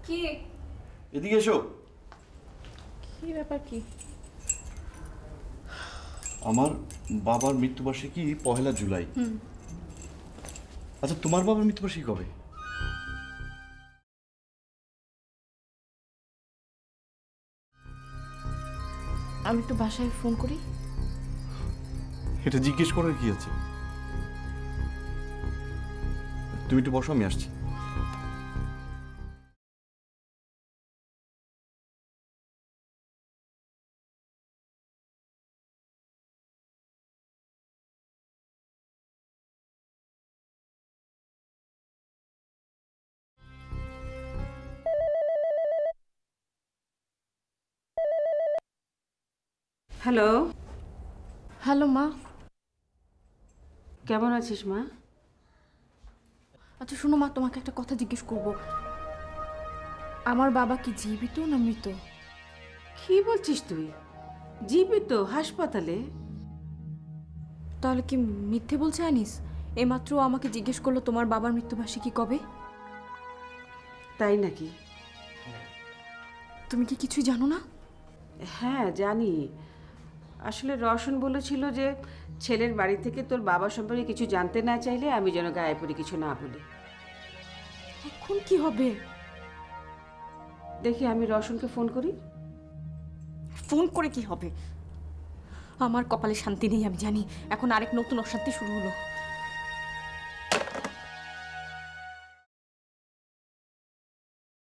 কি এদিকে এসো। কি ব্যাপার কি? আমার বাবার মৃত্যুবার্ষিকী 1 জুলাই। আচ্ছা, তোমার বাবার মৃত্যুবার্ষিকী কবে? আমি একটু বাসায় ফোন করি। এটা জিজ্ঞেস করার কি আছে? তুমি একটু বসো, আমি আসছি। হ্যালো। হ্যালো মা। কেমন আছিস মা? আচ্ছা শোনো মা, তোমাকে একটা কথা জিজ্ঞেস করব। আমার বাবা কি জীবিত না মৃত? কি বলছিস তুই? জীবিত, হাসপাতালে? তাহলে কি মিথ্যে বলছে আনিস? এইমাত্র আমাকে জিজ্ঞেস করলো তোমার বাবার মৃত্যুবার্ষিকী কবে। তাই নাকি? তুমি কি কিছুই জানো না? হ্যাঁ জানি। আসলে রওশন বলেছিল যে ছেলের বাড়ি থেকে তোর বাবা সম্পর্কে কিছু জানতে না চাইলে আমি যেন গায়ে পড়ে কিছু না বলি। এখন কি হবে? দেখি আমি রওশনকে ফোন করি। ফোন করে কি হবে? আমার কপালে শান্তি নেই আমি জানি। এখন আরেক নতুন অশান্তি শুরু হলো।